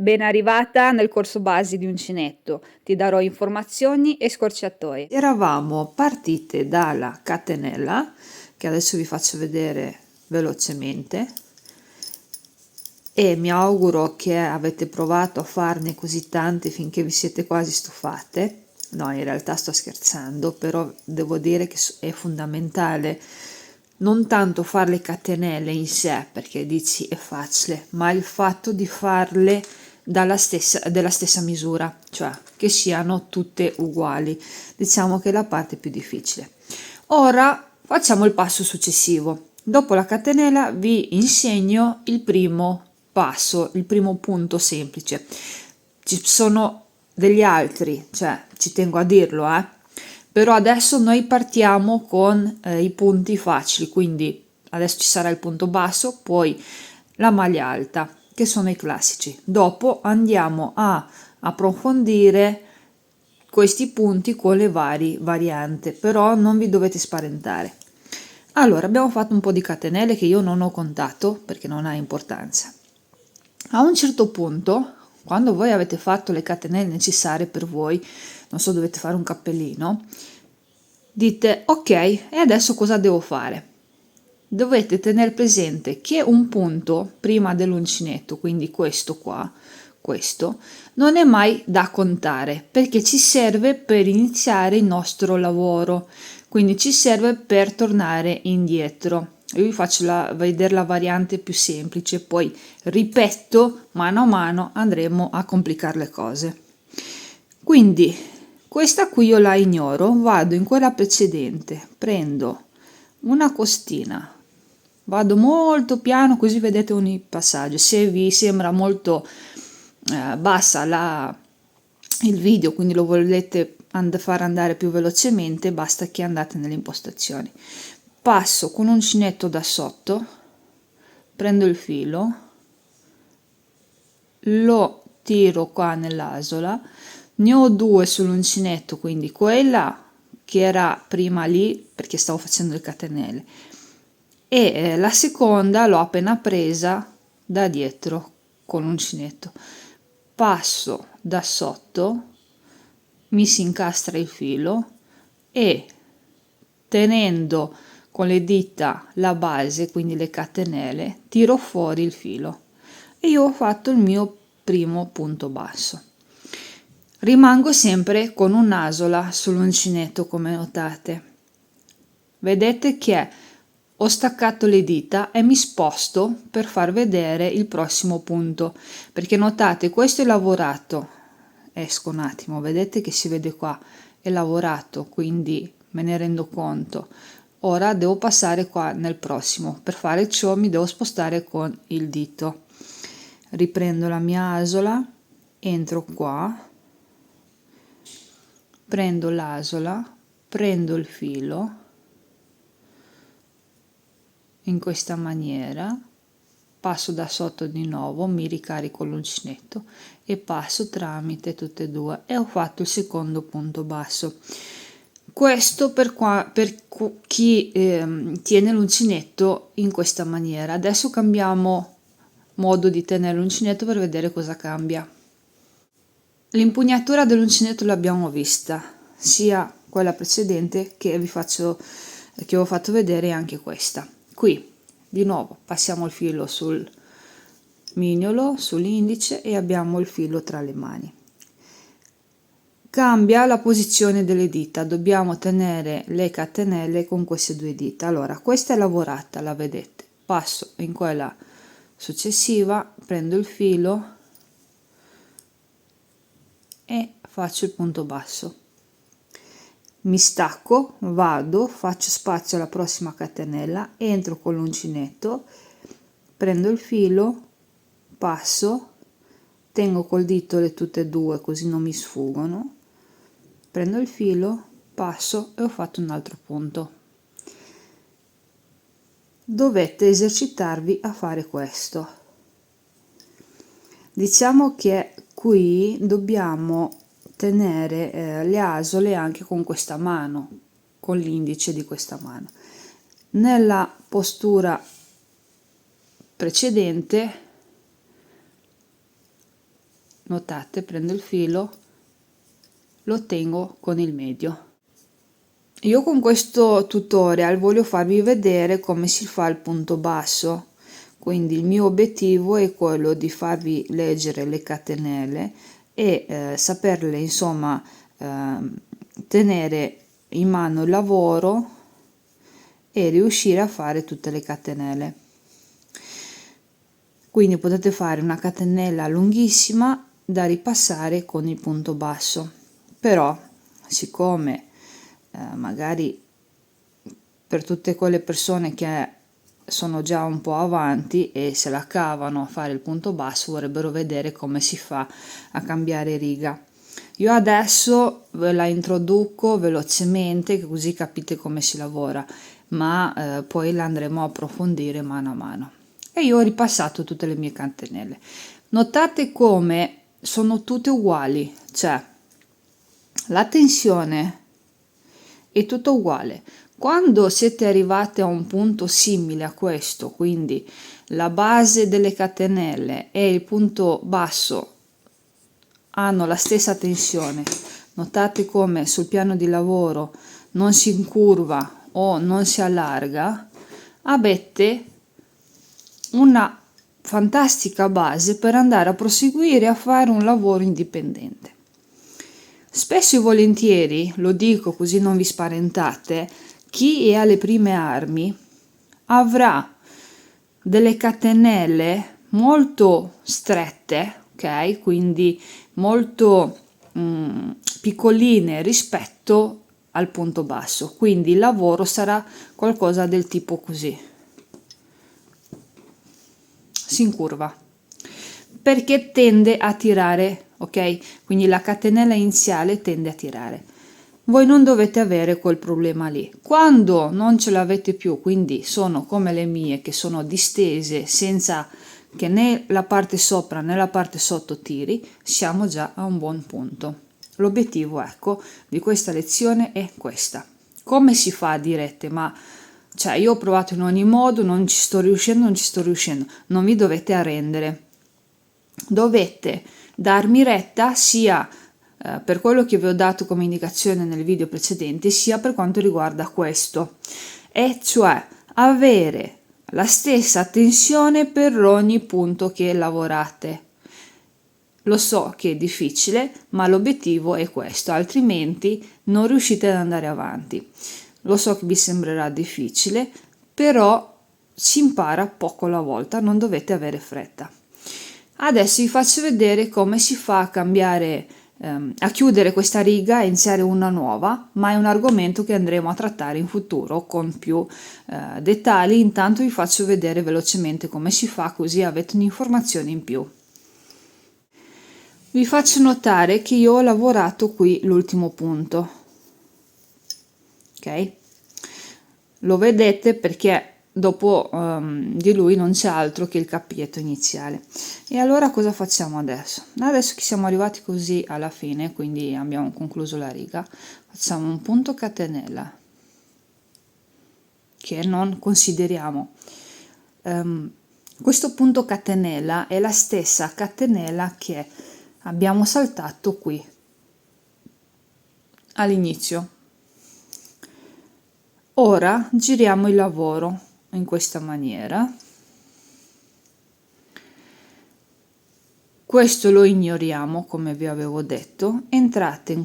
Ben arrivata nel corso base di uncinetto. Ti darò informazioni e scorciatoie. Eravamo partite dalla catenella, che adesso vi faccio vedere velocemente, e mi auguro che avete provato a farne così tante finché vi siete quasi stufate. No, in realtà sto scherzando, però devo dire che è fondamentale non tanto fare le catenelle in sé, perché dici è facile, ma il fatto di farle della stessa misura, cioè che siano tutte uguali. Diciamo che è la parte più difficile. Ora facciamo il passo successivo. Dopo la catenella vi insegno il primo passo, il primo punto semplice. Ci sono degli altri, cioè ci tengo a dirlo, però adesso noi partiamo con i punti facili, quindi adesso ci sarà il punto basso, poi la maglia alta, che sono i classici. Dopo andiamo a approfondire questi punti con le varie varianti, però non vi dovete spaventare. Allora, abbiamo fatto un po' di catenelle che io non ho contato perché non ha importanza. A un certo punto, quando voi avete fatto le catenelle necessarie per voi, non so, dovete fare un cappellino, dite ok, e adesso cosa devo fare? Dovete tenere presente che un punto prima dell'uncinetto, quindi questo qua, questo, non è mai da contare perché ci serve per iniziare il nostro lavoro, quindi ci serve per tornare indietro. Io vi faccio vedere la variante più semplice, poi ripeto, mano a mano andremo a complicare le cose. Quindi questa qui io la ignoro, vado in quella precedente, prendo una costina, vado molto piano così vedete ogni passaggio. Se vi sembra molto bassa il video, quindi lo volete far andare più velocemente, basta che andate nelle impostazioni. Passo con un uncinetto da sotto, prendo il filo, lo tiro qua nell'asola, ne ho due sull'uncinetto, quindi quella che era prima lì perché stavo facendo le catenelle e la seconda l'ho appena presa da dietro con l'uncinetto. Passo da sotto, mi si incastra il filo e tenendo con le dita la base, quindi le catenelle, tiro fuori il filo e io ho fatto il mio primo punto basso. Rimango sempre con un'asola sull'uncinetto, come notate. Vedete che ho staccato le dita e mi sposto per far vedere il prossimo punto, perché notate questo è lavorato, esco un attimo, vedete che si vede qua, è lavorato, quindi me ne rendo conto. Ora devo passare qua nel prossimo, per fare ciò mi devo spostare con il dito. Riprendo la mia asola, entro qua, prendo l'asola, prendo il filo in questa maniera, passo da sotto di nuovo, mi ricarico l'uncinetto e passo tramite tutte e due e ho fatto il secondo punto basso. Questo per chi tiene l'uncinetto in questa maniera. Adesso cambiamo modo di tenere l'uncinetto per vedere cosa cambia. L'impugnatura dell'uncinetto l'abbiamo vista, sia quella precedente che che ho fatto vedere, anche questa. Qui di nuovo passiamo il filo sul mignolo, sull'indice e abbiamo il filo tra le mani. Cambia la posizione delle dita, dobbiamo tenere le catenelle con queste due dita. Allora, questa è lavorata, la vedete. Passo in quella successiva, prendo il filo e faccio il punto basso. Mi stacco, vado, faccio spazio alla prossima catenella, entro con l'uncinetto, prendo il filo, passo, tengo col dito le tutte e due così non mi sfuggono, prendo il filo, passo e ho fatto un altro punto. Dovete esercitarvi a fare questo. Diciamo che qui dobbiamo tenere le asole anche con questa mano, con l'indice di questa mano. Nella postura precedente notate, prendo il filo, lo tengo con il medio. Io con questo tutorial voglio farvi vedere come si fa il punto basso, quindi il mio obiettivo è quello di farvi leggere le catenelle e saperle insomma tenere in mano il lavoro e riuscire a fare tutte le catenelle. Quindi potete fare una catenella lunghissima da ripassare con il punto basso, però siccome magari per tutte quelle persone che sono già un po' avanti e se la cavano a fare il punto basso vorrebbero vedere come si fa a cambiare riga. Io adesso ve la introduco velocemente così capite come si lavora, ma poi la andremo a approfondire mano a mano. E io ho ripassato tutte le mie catenelle. Notate come sono tutte uguali, cioè la tensione è tutto uguale. Quando siete arrivate a un punto simile a questo, quindi la base delle catenelle e il punto basso hanno la stessa tensione, notate come sul piano di lavoro non si incurva o non si allarga, avete una fantastica base per andare a proseguire a fare un lavoro indipendente. Spesso e volentieri, lo dico così non vi spaventate, chi è alle prime armi avrà delle catenelle molto strette, ok? Quindi molto piccoline rispetto al punto basso, quindi il lavoro sarà qualcosa del tipo così, si incurva, perché tende a tirare, ok? Quindi la catenella iniziale tende a tirare. Voi non dovete avere quel problema lì. Quando non ce l'avete più, quindi sono come le mie che sono distese senza che né la parte sopra né la parte sotto tiri, siamo già a un buon punto. L'obiettivo, ecco, di questa lezione è questa. Come si fa, direte, ma cioè io ho provato in ogni modo, non ci sto riuscendo. Non vi dovete arrendere. Dovete darmi retta sia per quello che vi ho dato come indicazione nel video precedente, sia per quanto riguarda questo, e cioè avere la stessa tensione per ogni punto che lavorate. Lo so che è difficile, ma l'obiettivo è questo, altrimenti non riuscite ad andare avanti. Lo so che vi sembrerà difficile, però si impara poco alla volta, non dovete avere fretta. Adesso vi faccio vedere come si fa a cambiare, a chiudere questa riga e iniziare una nuova, ma è un argomento che andremo a trattare in futuro con più dettagli. Intanto vi faccio vedere velocemente come si fa, così avete un'informazione in più. Vi faccio notare che io ho lavorato qui l'ultimo punto, ok? Lo vedete perché dopo di lui non c'è altro che il cappietto iniziale. E allora cosa facciamo adesso? Adesso che siamo arrivati così alla fine, quindi abbiamo concluso la riga, facciamo un punto catenella che non consideriamo. Questo punto catenella è la stessa catenella che abbiamo saltato qui all'inizio. Ora giriamo il lavoro in questa maniera. Questo lo ignoriamo, come vi avevo detto. Entrate in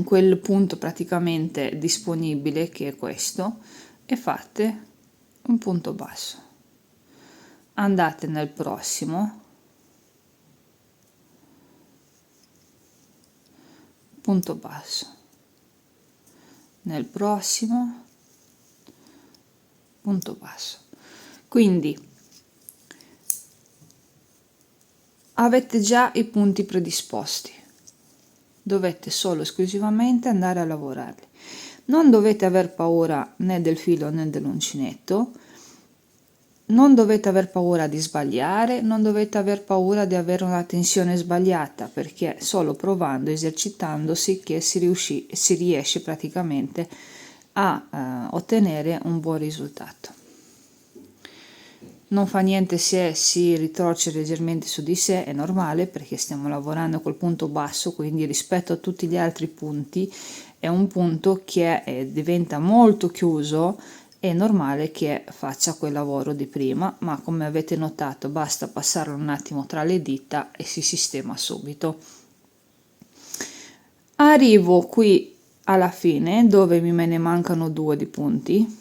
quel punto praticamente disponibile che è questo e fate un punto basso. Andate nel prossimo, punto basso, nel prossimo, punto basso. Quindi avete già i punti predisposti, dovete solo esclusivamente andare a lavorarli. Non dovete aver paura né del filo né dell'uncinetto, non dovete aver paura di sbagliare, non dovete aver paura di avere una tensione sbagliata, perché solo provando, esercitandosi che si riesce praticamente a ottenere un buon risultato. Non fa niente se si ritorce leggermente su di sé, è normale perché stiamo lavorando col punto basso, quindi rispetto a tutti gli altri punti è un punto che diventa molto chiuso. È normale che faccia quel lavoro di prima, ma come avete notato basta passarlo un attimo tra le dita e si sistema subito. Arrivo qui alla fine dove me ne mancano 2 di punti,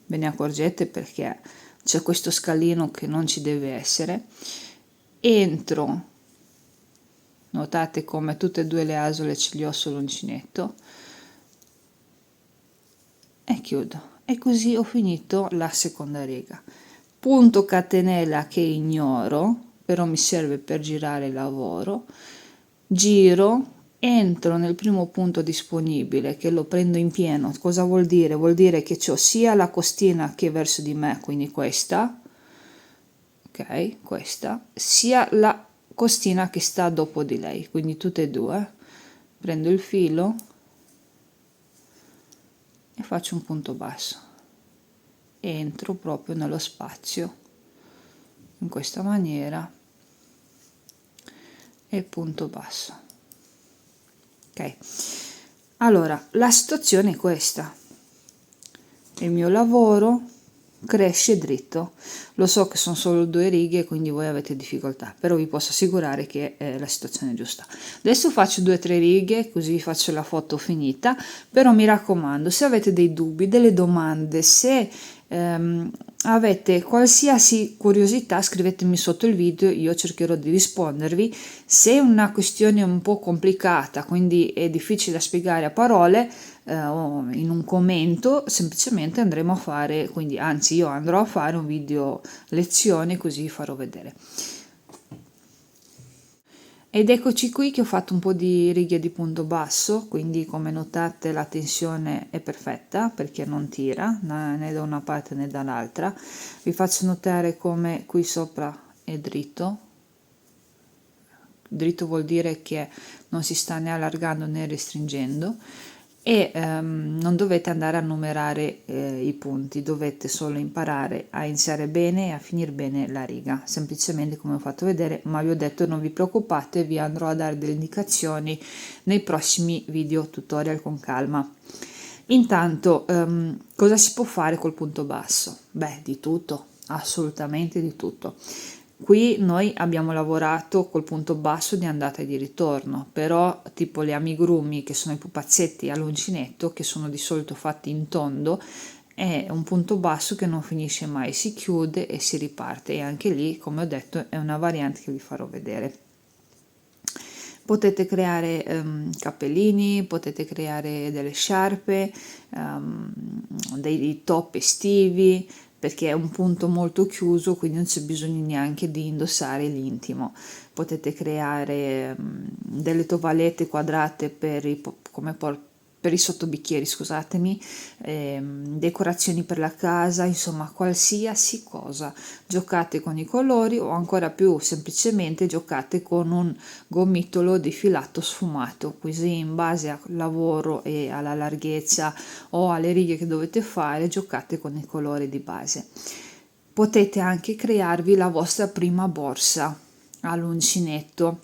ve ne accorgete perché c'è questo scalino che non ci deve essere. Entro, notate come tutte e 2 le asole ce li ho sull'uncinetto e chiudo, e così ho finito la seconda riga. Punto catenella che ignoro, però mi serve per girare il lavoro, giro, entro nel primo punto disponibile che lo prendo in pieno. Cosa vuol dire? Vuol dire che ho sia la costina che è verso di me, quindi questa, ok, questa, sia la costina che sta dopo di lei, quindi tutte e due. Prendo il filo e faccio un punto basso, entro proprio nello spazio in questa maniera e punto basso. Ok, allora la situazione è questa: il mio lavoro cresce dritto. Lo so che sono solo 2 righe, quindi voi avete difficoltà, però vi posso assicurare che è la situazione giusta. Adesso faccio 2-3 righe, così vi faccio la foto finita, però mi raccomando, se avete dei dubbi, delle domande, se avete qualsiasi curiosità, scrivetemi sotto il video, io cercherò di rispondervi. Se è una questione un po' complicata, quindi è difficile da spiegare a parole, o in un commento, semplicemente andremo a fare, quindi anzi io andrò a fare un video lezione, così vi farò vedere. Ed eccoci qui che ho fatto un po' di righe di punto basso, quindi come notate la tensione è perfetta perché non tira né da una parte né dall'altra. Vi faccio notare come qui sopra è dritto. Dritto vuol dire che non si sta né allargando né restringendo, e non dovete andare a numerare i punti, dovete solo imparare a iniziare bene e a finire bene la riga, semplicemente come ho fatto vedere, ma vi ho detto non vi preoccupate, vi andrò a dare delle indicazioni nei prossimi video tutorial con calma. Intanto cosa si può fare col punto basso? Beh, di tutto, assolutamente di tutto. Qui noi abbiamo lavorato col punto basso di andata e di ritorno, però tipo gli amigurumi, che sono i pupazzetti all'uncinetto, che sono di solito fatti in tondo, è un punto basso che non finisce mai, si chiude e si riparte, e anche lì, come ho detto, è una variante che vi farò vedere. Potete creare cappellini, potete creare delle sciarpe, dei top estivi, perché è un punto molto chiuso, quindi non c'è bisogno neanche di indossare l'intimo. Potete creare delle tovalette quadrate per per i sottobicchieri, scusatemi, decorazioni per la casa, insomma qualsiasi cosa. Giocate con i colori o ancora più semplicemente giocate con un gomitolo di filato sfumato, così in base al lavoro e alla larghezza o alle righe che dovete fare giocate con i colori di base. Potete anche crearvi la vostra prima borsa all'uncinetto,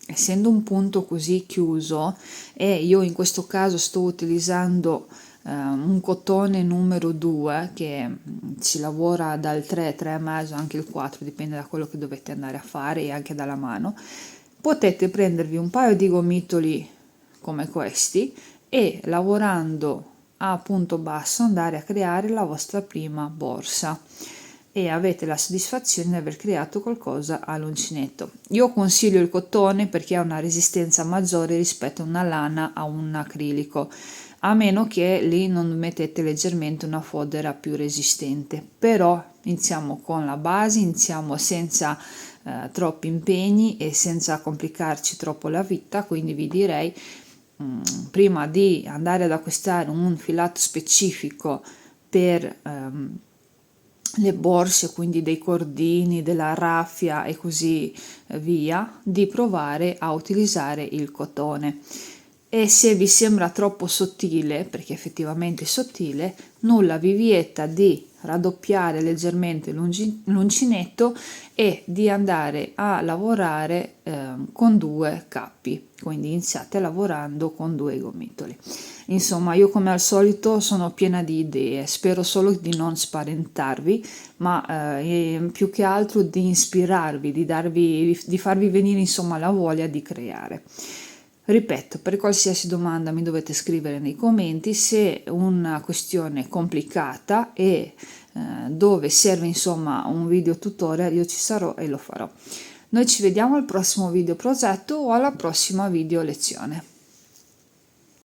essendo un punto così chiuso, e io in questo caso sto utilizzando un cotone numero 2 che si lavora dal 3, 3,5, anche il 4, dipende da quello che dovete andare a fare e anche dalla mano. Potete prendervi un paio di gomitoli come questi e lavorando a punto basso andare a creare la vostra prima borsa, e avete la soddisfazione di aver creato qualcosa all'uncinetto. Io consiglio il cotone perché ha una resistenza maggiore rispetto a una lana a un acrilico, a meno che lì non mettete leggermente una fodera più resistente. Però iniziamo con la base, iniziamo senza troppi impegni e senza complicarci troppo la vita, quindi vi direi prima di andare ad acquistare un filato specifico per le borse, quindi dei cordini, della raffia e così via, di provare a utilizzare il cotone. E se vi sembra troppo sottile, perché effettivamente è sottile, nulla vi vieta di raddoppiare leggermente l'uncinetto e di andare a lavorare con 2 cappi, quindi iniziate lavorando con 2 gomitoli. Insomma, io come al solito sono piena di idee, spero solo di non spaventarvi, ma più che altro di ispirarvi, di farvi venire insomma la voglia di creare. Ripeto, per qualsiasi domanda mi dovete scrivere nei commenti, se una questione complicata e dove serve insomma un video tutorial, io ci sarò e lo farò. Noi ci vediamo al prossimo video progetto o alla prossima video lezione.